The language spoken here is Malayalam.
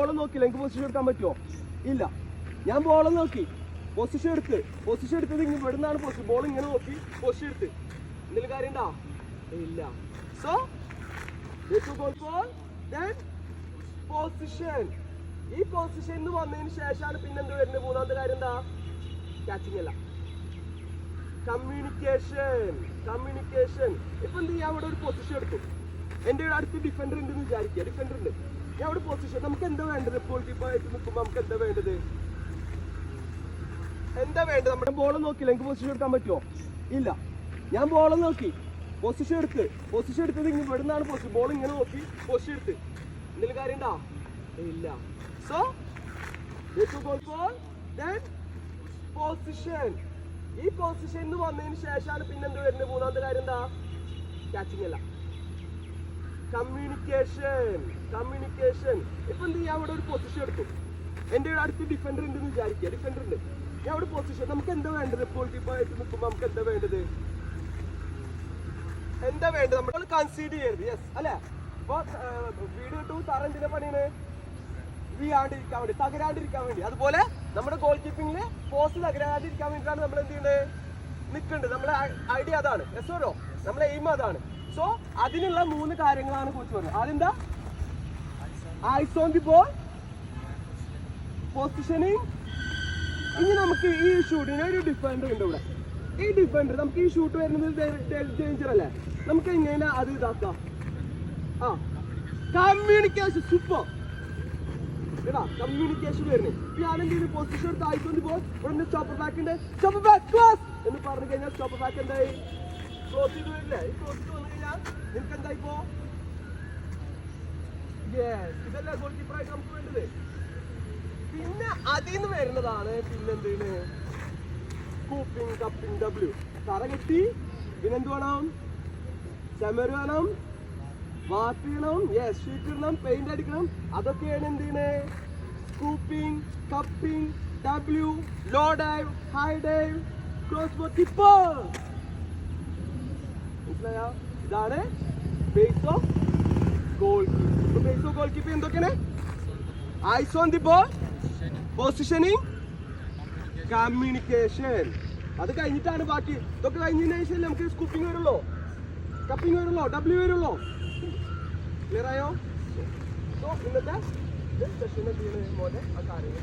ബോൾ നോക്കില്ല, എനിക്ക് പൊസിഷൻ എടുക്കാൻ പറ്റുമോ? ഇല്ല. ഞാൻ ബോൾ നോക്കി പൊസിഷൻ എടുത്തത് ഇവിടെ നിന്നാണ് പൊസിഷൻ. ബോൾ ഇങ്ങനെ നോക്കി പൊസിഷൻ എടുത്ത് എന്തെങ്കിലും കാര്യം ഉണ്ടോ? ഇല്ല. So position. ഈ പൊസിഷൻ എന്ന് വന്നതിന് ശേഷമാണ് പിന്നെന്ത് വരുന്നത്? മൂന്നാമത്തെ കാര്യം എന്താ? ക്യാച്ചിങ് അല്ല, കമ്മ്യൂണിക്കേഷൻ. ഇപ്പൊ എന്ത് ചെയ്യാം? അവിടെ ഒരു പൊസിഷൻ എടുത്തു, എന്റെ അടുത്ത് ഡിഫൻഡർ ഉണ്ടെന്ന് വിചാരിക്കുക. ഡിഫൻഡർ ഉണ്ട്, ഞാൻ അവിടെ പൊസിഷൻ. നമുക്ക് എന്താ വേണ്ടത്? ഇപ്പോൾ കീപ്പർ ആയിട്ട് നിൽക്കുമ്പോൾ നമുക്ക് എന്താ വേണ്ടത്? നമ്മുടെ ബോൾ നോക്കില്ല, എനിക്ക് പൊസിഷൻ എടുക്കാൻ പറ്റുമോ? ഇല്ല. ഞാൻ ബോൾ നോക്കി പൊസിഷൻ എടുത്തത് ഇവിടെ നിന്നാണ് പൊസിഷൻ. ബോൾ ഇങ്ങനെ നോക്കി പൊസിഷൻ എടുത്ത് എന്തെങ്കിലും കാര്യം ഉണ്ടോ? ഇല്ല. So position. ഈ പൊസിഷൻ എന്ന് വന്നതിന് ശേഷമാണ് പിന്നെന്ത് വരുന്നത്? മൂന്നാമത്തെ കാര്യം എന്താ? ക്യാച്ചിങ് അല്ല, കമ്മ്യൂണിക്കേഷൻ. ഇപ്പൊ എന്ത് ചെയ്യാം? അവിടെ ഒരു പൊസിഷൻ എടുത്തു, എന്റെ അടുത്ത് ഡിഫൻഡർ ഉണ്ടെന്ന് വിചാരിക്കുക. ഡിഫൻഡർ ഉണ്ട്, ഞാൻ അവിടെ പൊസിഷൻ. നമുക്ക് എന്താ വേണ്ടത്? ഇപ്പോൾ കീപ്പർ ആയിട്ട് നിൽക്കുമ്പോൾ നമുക്ക് എന്താ വേണ്ടത്? നമ്മൾ കൺസീഡ് ചെയ്യരുത്. യെസ് അല്ലെ? അപ്പൊ വീഡിയോ 2 സാറ് എന്തിനാ പണിയാണ്? തകരാണ്ടിരിക്കാൻ വേണ്ടി. അതുപോലെ നമ്മുടെ ഗോൾ കീപ്പിംഗില് പോസ്റ്റ് തകരാണ്ടിരിക്കാൻ വേണ്ടിയിട്ടാണ് നമ്മൾ എന്ത് ചെയ്യുന്നത്? നിൽക്കേണ്ടത്. നമ്മളെ ഐഡിയ അതാണ്. യെസ് ഓരോ നമ്മളെ എയിം അതാണ്. സോ അതിനുള്ള 3 കാര്യങ്ങളാണ് കോച്ച് പറഞ്ഞത്. അതെന്താ? Ice on the ball, positioning. ഇനി നമുക്ക് ഈ ഷൂട്ടിന് ഒരു ഡിഫൻഡർ ഉണ്ട് ഇവിടെ. ഈ ഡിഫൻഡർ നമുക്ക് ഈ ഷൂട്ട് വരുന്നത് ഡേഞ്ചർ അല്ലേ? നമുക്ക് എങ്ങനെ അത് ഇതാക്കാം? കമ്മ്യൂണിക്കേഷൻ. സൂപ്പർ. കമ്മ്യൂണിക്കേഷൻ വരുന്നത്. ഞാനെന്ത് ചെയ്തു? പൊസിഷൻ എടുത്ത് ഐസ് ഓൺ ദി ബോൾ. ഇവിടെ സ്റ്റോപ്പർ ബാക്ക് ഉണ്ട്. സ്റ്റോപ്പർ ബാക്ക് ക്ലോസ് എന്ന് പറഞ്ഞു കഴിഞ്ഞാൽ സ്റ്റോപ്പർ ബാക്ക് എന്തായി? ക്ലോസ് ചെയ്ത് വരില്ലേ? ഈ ക്ലോസ് ചെയ്ത് വന്നു കഴിഞ്ഞാൽ നിനക്ക് എന്താ ഇപ്പോ? ഇതല്ലേ ഗോൾ കീപ്പറായിട്ട് നമുക്ക് വേണ്ടത്. പിന്നെ അതിൽ നിന്ന് വരുന്നതാണ് പിന്നെന്താണ്? Scooping, cupping, W. തറ കെട്ടി പിന്നെന്ത് വേണം? ചെമര് വേണം, വാട്ട് ചെയ്യണം, ഷീറ്റ് ഇടണം, പെയിന്റ് അടിക്കണം. അതൊക്കെയാണ് എന്തിന്? Scooping, cupping, W, low dive, high dive, cross ball keeper. മനസ്സിലായോ? ഇതാണ് base of goal keeping. Base of goal keeping എന്തൊക്കെയാണ്? Eyes on the ball, positioning, communication. അത് കഴിഞ്ഞിട്ടാണ് ബാക്കി. ഇതൊക്കെ കഴിഞ്ഞതിന് ശേഷം നമുക്ക് സ്കൂപ്പിംഗ് വരുള്ളൂ, കപ്പിംഗ് വരുള്ളൂ, ഡബ്ല്യു വരുള്ളൂ. ക്ലിയർ ആയോ? സോ ഇന്നത്തെ സെഷനെ മോനെ ആ കാര്യങ്ങൾ